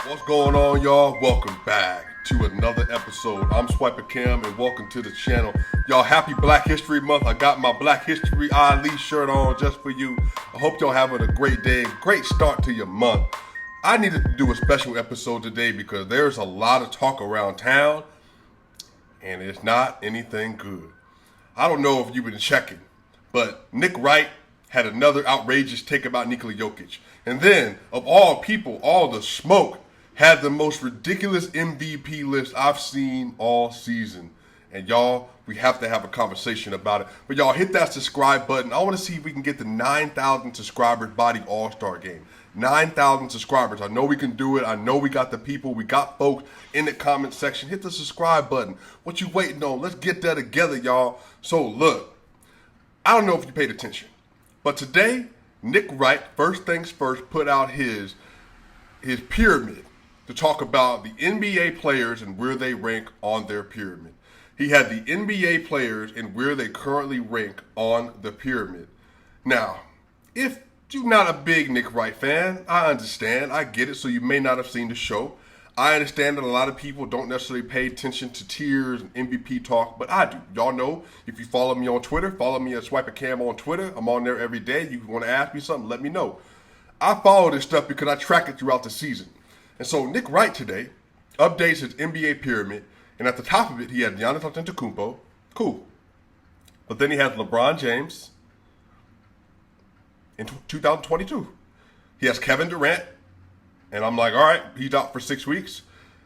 What's going on, y'all? Welcome back to another episode. I'm Swiper Cam, and welcome to the channel. Y'all, happy Black History Month. I got my Black History Ali shirt on just for you. I hope y'all having a great day, great start to your month. I needed to do a special episode today because there's a lot of talk around town, and it's not anything good. I don't know if you've been checking, but Nick Wright had another outrageous take about Nikola Jokic. And then, of all people, all the smoke, had the most ridiculous MVP list I've seen all season. And y'all, we have to have a conversation about it. But y'all, hit that subscribe button. I want to see if we can get the 9,000 subscribers by the All-Star game. 9,000 subscribers. I know we can do it. I know we got the people. We got folks in the comment section. Hit the subscribe button. What you waiting on? Let's get that together, y'all. So look, I don't know if you paid attention, but today, Nick Wright, first things first, put out his pyramid to talk about the NBA players and where they rank on their pyramid. He had the NBA players and where they currently rank on the pyramid. Now, if you're not a big Nick Wright fan, I understand. I get it. So you may not have seen the show. I understand that a lot of people don't necessarily pay attention to tiers and MVP talk, but I do. Y'all know, if you follow me on Twitter, follow me at SwiperCam on Twitter. I'm on there every day. You want to ask me something, let me know. I follow this stuff because I track it throughout the season. And so Nick Wright today updates his NBA pyramid, and at the top of it, he had Giannis Antetokounmpo. Cool. But then he has LeBron James in 2022. He has Kevin Durant. And I'm like, all right, he's out for 6 weeks.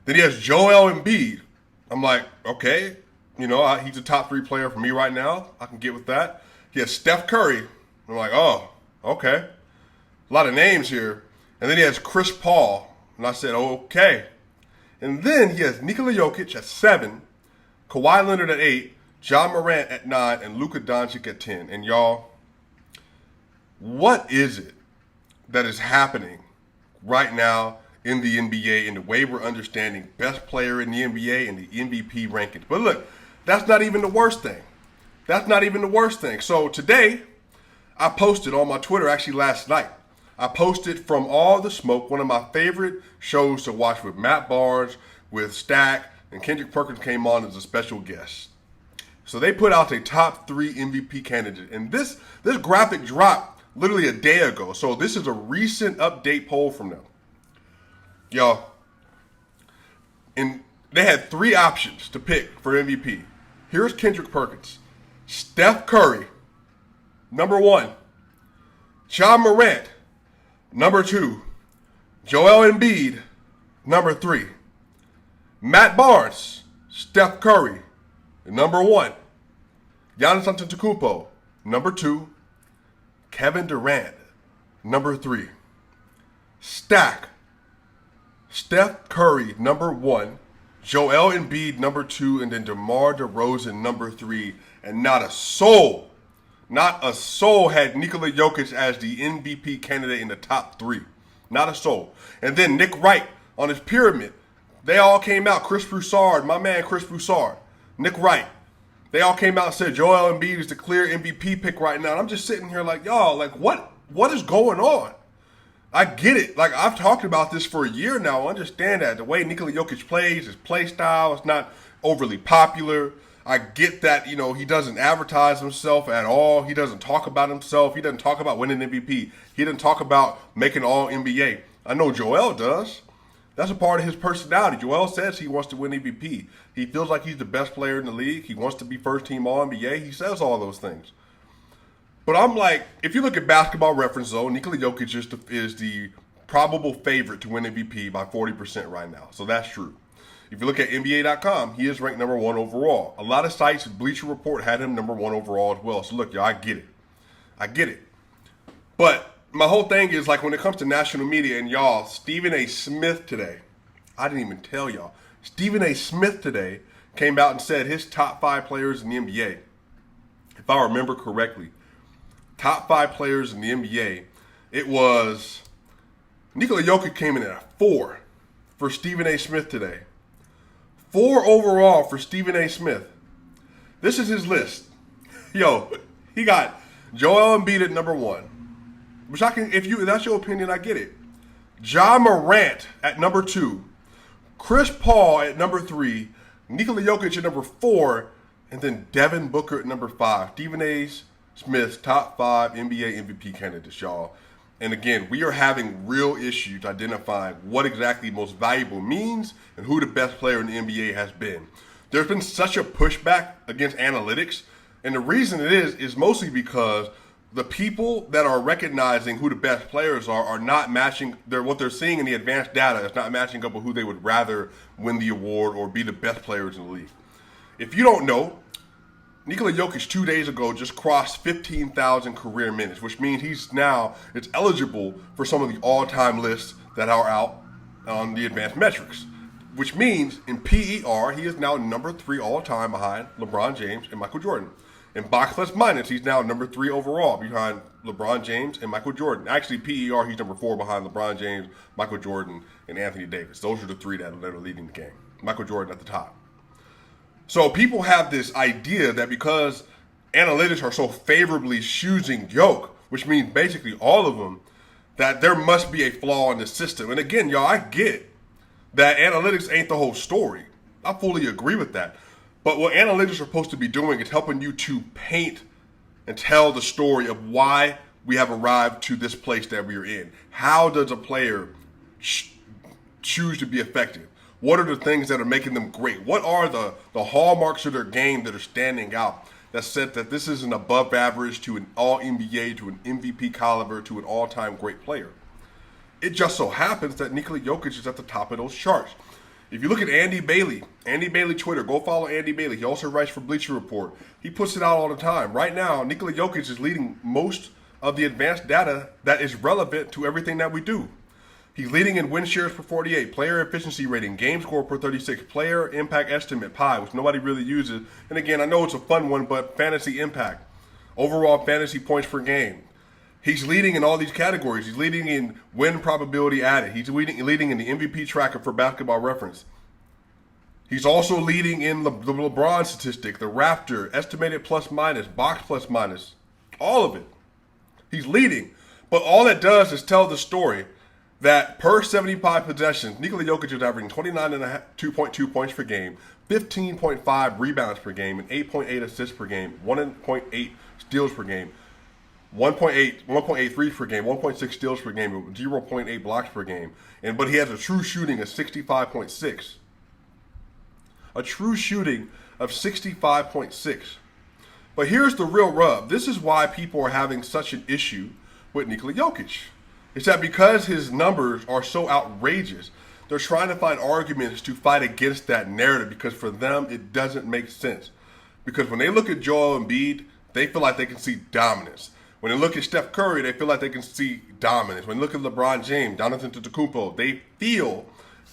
Then he has Joel Embiid. I'm like, okay, he's a top 3 player for me right now. I can get with that. He has Steph Curry. I'm like, oh, okay. A lot of names here. And then he has Chris Paul. And I said, okay. And then he has Nikola Jokic at 7, Kawhi Leonard at 8, John Morant at 9, and Luka Doncic at 10. And y'all, what is it that is happening right now in the NBA and the way we're understanding best player in the NBA and the MVP rankings? But look, that's not even the worst thing. That's not even the worst thing. So today, I posted on my Twitter, actually last night, I posted From All the Smoke, one of my favorite shows to watch with Matt Barnes, with Stack, and Kendrick Perkins came on as a special guest. So they put out a top 3 MVP candidate. And this graphic dropped literally a day ago. So this is a recent update poll from them. Y'all, and they had 3 options to pick for MVP. Here's Kendrick Perkins. Steph Curry, number 1. John Morant, number 2. Joel Embiid, number 3. Matt Barnes, Steph Curry, number 1. Giannis Antetokounmpo, number 2. Kevin Durant, number 3. Stack, Steph Curry, number 1. Joel Embiid, number 2. And then DeMar DeRozan, number 3. And not a soul had Nikola Jokic as the MVP candidate in the top 3. Not a soul. And then Nick Wright on his pyramid. They all came out. Chris Broussard, my man Chris Broussard, Nick Wright. They all came out and said Joel Embiid is the clear MVP pick right now. And I'm just sitting here like, y'all, like what is going on? I get it. Like, I've talked about this for a year now. I understand that. The way Nikola Jokic plays, his play style is not overly popular. I get that, he doesn't advertise himself at all. He doesn't talk about himself. He doesn't talk about winning MVP. He doesn't talk about making all NBA. I know Joel does. That's a part of his personality. Joel says he wants to win MVP. He feels like he's the best player in the league. He wants to be first team All-NBA. He says all those things. But I'm like, if you look at Basketball Reference, though, Nikola Jokic is the probable favorite to win MVP by 40% right now. So that's true. If you look at NBA.com, he is ranked number 1 overall. A lot of sites, Bleacher Report had him number 1 overall as well. So look, y'all, I get it. But my whole thing is, like, when it comes to national media, and y'all, Stephen A. Smith today, I didn't even tell y'all. Stephen A. Smith today came out and said his top 5 players in the NBA, if I remember correctly, top 5 players in the NBA, it was Nikola Jokic came in at 4 for Stephen A. Smith today. 4 overall for Stephen A. Smith. This is his list. Yo, he got Joel Embiid at number 1. Which if that's your opinion, I get it. Ja Morant at number 2, Chris Paul at number 3, Nikola Jokic at number 4, and then Devin Booker at number 5. Stephen A. Smith's top 5 NBA MVP candidates, y'all. And again, we are having real issues identifying what exactly most valuable means and who the best player in the NBA has been. There's been such a pushback against analytics, and the reason it is mostly because the people that are recognizing who the best players are not matching what they're seeing in the advanced data is not matching up with who they would rather win the award or be the best players in the league. If you don't know, Nikola Jokic 2 days ago just crossed 15,000 career minutes, which means it's eligible for some of the all-time lists that are out on the advanced metrics, which means in PER, he is now number 3 all-time behind LeBron James and Michael Jordan. In box plus minus, he's now number 3 overall behind LeBron James and Michael Jordan. Actually, PER, he's number 4 behind LeBron James, Michael Jordan, and Anthony Davis. Those are the 3 that are leading the game. Michael Jordan at the top. So people have this idea that because analytics are so favorably choosing Jokic, which means basically all of them, that there must be a flaw in the system. And again, y'all, I get that analytics ain't the whole story. I fully agree with that. But what analytics are supposed to be doing is helping you to paint and tell the story of why we have arrived to this place that we are in. How does a player choose to be effective? What are the things that are making them great? What are the hallmarks of their game that are standing out that said that this is an above average to an all-NBA, to an MVP caliber, to an all-time great player? It just so happens that Nikola Jokic is at the top of those charts. If you look at Andy Bailey Twitter, go follow Andy Bailey. He also writes for Bleacher Report. He puts it out all the time. Right now, Nikola Jokic is leading most of the advanced data that is relevant to everything that we do. He's leading in win shares per 48, player efficiency rating, game score per 36, player impact estimate, PI, which nobody really uses. And again, I know it's a fun one, but fantasy impact, overall fantasy points per game. He's leading in all these categories. He's leading in win probability added. He's leading in the MVP tracker for Basketball Reference. He's also leading in the LeBron statistic, the Raptor, estimated plus minus, box plus minus, all of it. He's leading. But all that does is tell the story that per 75 possessions, Nikola Jokic is averaging 2.2 points per game, 15.5 rebounds per game, and 8.8 assists per game, 1.8 steals per game, 1.8 threes per game, 1.6 steals per game, 0.8 blocks per game. But he has a true shooting of 65.6. A true shooting of 65.6. But here's the real rub. This is why people are having such an issue with Nikola Jokic. It's that because his numbers are so outrageous, they're trying to find arguments to fight against that narrative because for them, it doesn't make sense. Because when they look at Joel Embiid, they feel like they can see dominance. When they look at Steph Curry, they feel like they can see dominance. When they look at LeBron James, Jonathan Antetokounmpo, they feel,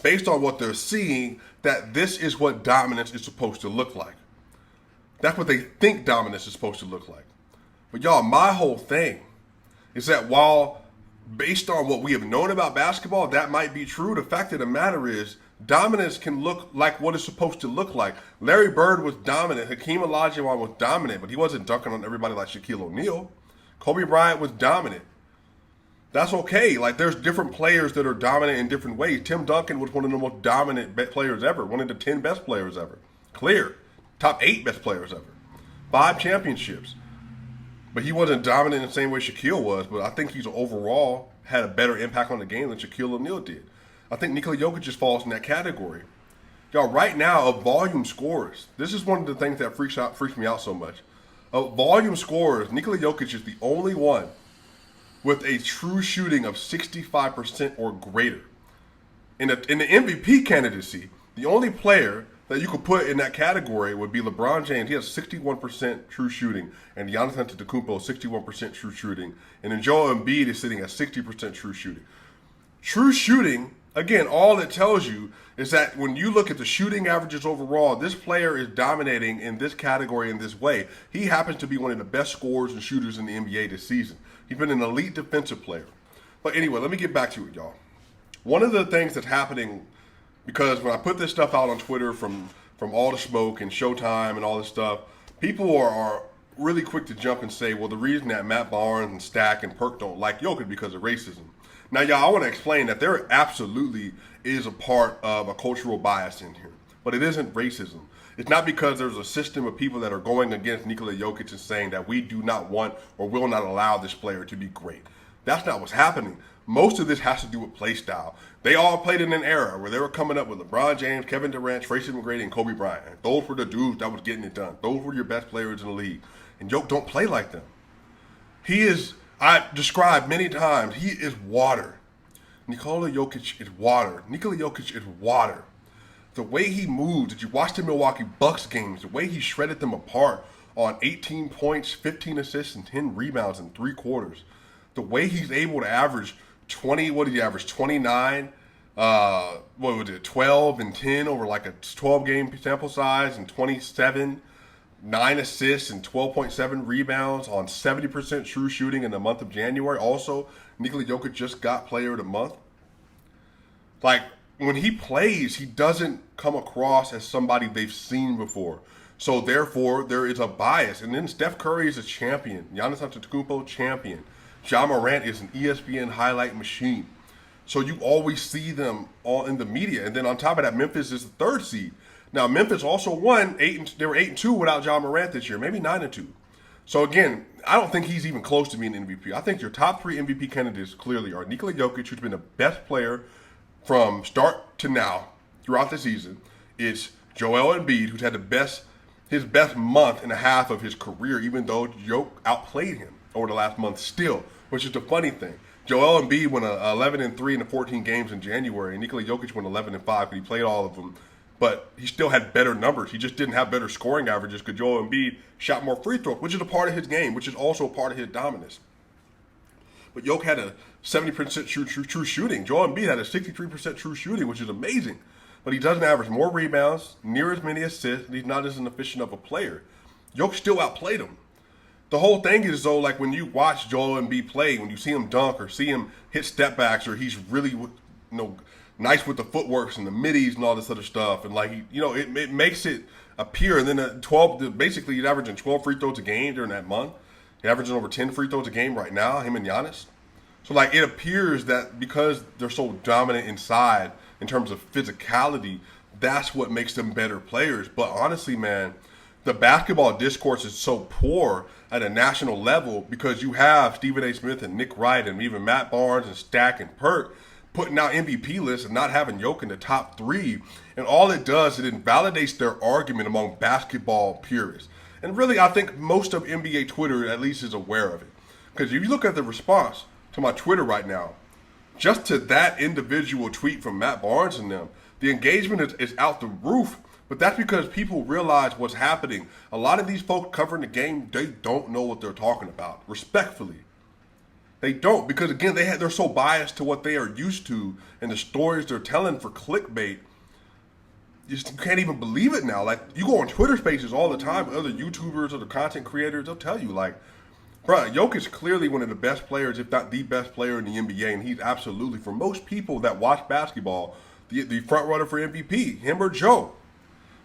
based on what they're seeing, that this is what dominance is supposed to look like. That's what they think dominance is supposed to look like. But y'all, my whole thing is that while based on what we have known about basketball, that might be true. The fact of the matter is, dominance can look like what it's supposed to look like. Larry Bird was dominant. Hakeem Olajuwon was dominant, but he wasn't dunking on everybody like Shaquille O'Neal. Kobe Bryant was dominant. That's okay. Like, there's different players that are dominant in different ways. Tim Duncan was one of the most dominant players ever, one of the 10 best players ever. Clear. Top 8 best players ever. 5 championships. But he wasn't dominant in the same way Shaquille was, but I think he's overall had a better impact on the game than Shaquille O'Neal did. I think Nikola Jokic just falls in that category. Y'all, right now, of volume scorers, this is one of the things that freaks me out so much. Of volume scorers, Nikola Jokic is the only one with a true shooting of 65% or greater. In the MVP candidacy, the only player that you could put in that category would be LeBron James. He has 61% true shooting, and Giannis Antetokounmpo 61% true shooting, and then Joel Embiid is sitting at 60% true shooting. True shooting, again, all it tells you is that when you look at the shooting averages overall, this player is dominating in this category in this way. He happens to be one of the best scorers and shooters in the NBA this season. He's been an elite defensive player. But anyway, let me get back to it, y'all. One of the things that's happening, because when I put this stuff out on Twitter from All the Smoke and Showtime and all this stuff, people are really quick to jump and say, well, the reason that Matt Barnes and Stack and Perk don't like Jokic because of racism. Now, y'all, I want to explain that there absolutely is a part of a cultural bias in here, but it isn't racism. It's not because there's a system of people that are going against Nikola Jokic and saying that we do not want or will not allow this player to be great. That's not what's happening. Most of this has to do with play style. They all played in an era where they were coming up with LeBron James, Kevin Durant, Tracy McGrady, and Kobe Bryant. Those were the dudes that was getting it done. Those were your best players in the league. And Jokic don't play like them. He is, I described many times, he is water. Nikola Jokic is water. Nikola Jokic is water. The way he moved, did you watch the Milwaukee Bucks games? The way he shredded them apart on 18 points, 15 assists, and 10 rebounds in 3 quarters. The way he's able to average 20, what did he average? 29, 12 and 10 over like a 12-game sample size, and 27, 9 assists and 12.7 rebounds on 70% true shooting in the month of January. Also, Nikola Jokic just got Player of the Month. Like, when he plays, he doesn't come across as somebody they've seen before. So, therefore, there is a bias. And then Steph Curry is a champion. Giannis Antetokounmpo, champion. Ja Morant is an ESPN highlight machine. So you always see them all in the media. And then on top of that, Memphis is the 3rd seed. Now, Memphis also won. They were 8-2 without Ja Morant this year, maybe 9-2. So again, I don't think he's even close to being an MVP. I think your top 3 MVP candidates clearly are Nikola Jokic, who's been the best player from start to now throughout the season. It's Joel Embiid, who's had his best month and a half of his career, even though Jokic outplayed him over the last month still, which is the funny thing. Joel Embiid went 11-3 in the 14 games in January, and Nikola Jokic went 11-5 because he played all of them. But he still had better numbers. He just didn't have better scoring averages because Joel Embiid shot more free throws, which is a part of his game, which is also a part of his dominance. But Jokic had a 70% true shooting. Joel Embiid had a 63% true shooting, which is amazing. But he doesn't average more rebounds, near as many assists, and he's not as efficient of a player. Jokic still outplayed him. The whole thing is, though, like when you watch Joel Embiid play, when you see him dunk or see him hit step backs, or he's really, nice with the footworks and the middies and all this other stuff, and like it makes it appear. And then basically he's averaging 12 free throws a game during that month. He's averaging over 10 free throws a game right now, him and Giannis. So like it appears that because they're so dominant inside in terms of physicality, that's what makes them better players. But honestly, man, the basketball discourse is so poor at a national level because you have Stephen A. Smith and Nick Wright and even Matt Barnes and Stack and Perk putting out MVP lists and not having Jokic in the top 3. And all it does, it invalidates their argument among basketball purists. And really, I think most of NBA Twitter at least is aware of it. Because if you look at the response to my Twitter right now, just to that individual tweet from Matt Barnes and them, the engagement is out the roof. But that's because people realize what's happening. A lot of these folks covering the game, they don't know what they're talking about, respectfully. They don't, because again, they're so biased to what they are used to and the stories they're telling for clickbait. You can't even believe it now. Like, you go on Twitter Spaces all the time with other YouTubers, other content creators, they'll tell you, like, bro, Jokic is clearly one of the best players, if not the best player in the NBA, and he's absolutely, for most people that watch basketball, the front runner for MVP, him or Joe.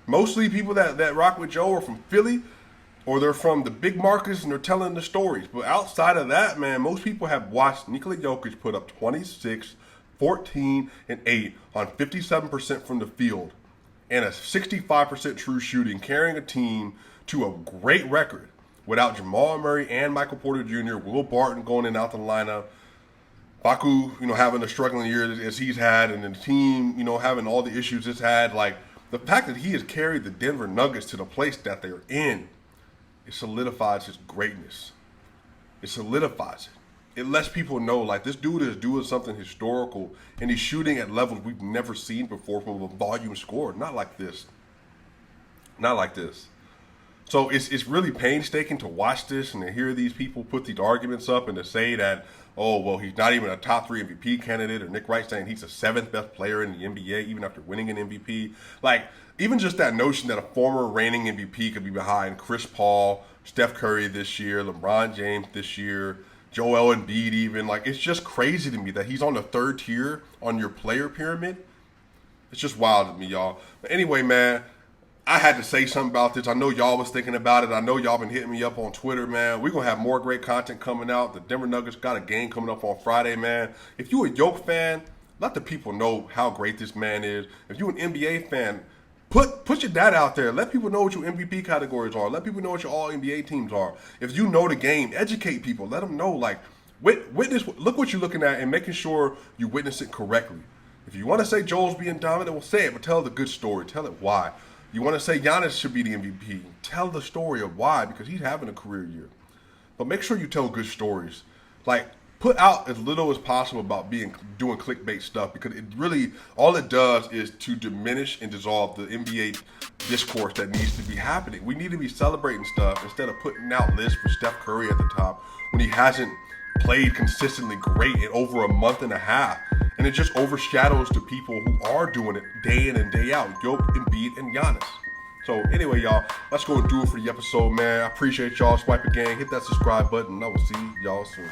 Mostly people that rock with Joe are from Philly, or they're from the big markets and they're telling the stories. But outside of that, man, most people have watched Nikola Jokic put up 26, 14, and 8 on 57% from the field and a 65% true shooting, carrying a team to a great record without Jamal Murray and Michael Porter Jr., Will Barton going in and out the lineup, Baku, having a struggling year as he's had, and the team, having all the issues it's had. Like, the fact that he has carried the Denver Nuggets to the place that they're in, it solidifies his greatness. It solidifies it. It lets people know, like, this dude is doing something historical, and he's shooting at levels we've never seen before from a volume score. Not like this. Not like this. So it's really painstaking to watch this and to hear these people put these arguments up and to say that, oh, well, he's not even a top 3 MVP candidate, or Nick Wright saying he's the 7th best player in the NBA even after winning an MVP. Like, even just that notion that a former reigning MVP could be behind Chris Paul, Steph Curry this year, LeBron James this year, Joel Embiid even. Like, it's just crazy to me that he's on the 3rd tier on your player pyramid. It's just wild to me, y'all. But anyway, man, I had to say something about this. I know y'all was thinking about it. I know y'all been hitting me up on Twitter, man. We're going to have more great content coming out. The Denver Nuggets got a game coming up on Friday, man. If you a Yoke fan, let the people know how great this man is. If you an NBA fan, put your data out there. Let people know what your MVP categories are. Let people know what your all-NBA teams are. If you know the game, educate people. Let them know, like, witness. Look what you're looking at and making sure you witness it correctly. If you want to say Joel's being dominant, well, say it, but tell the good story. Tell it why. You want to say Giannis should be the MVP. Tell the story of why, because he's having a career year. But make sure you tell good stories. Like, put out as little as possible about doing clickbait stuff, because it really, all it does is to diminish and dissolve the NBA discourse that needs to be happening. We need to be celebrating stuff instead of putting out lists for Steph Curry at the top when he hasn't played consistently great in over a month and a half. And it just overshadows the people who are doing it day in and day out. Jokic, Embiid, and Giannis. So anyway, y'all, let's go and do it for the episode, man. I appreciate y'all. Swipe again. Hit that subscribe button. I will see y'all soon.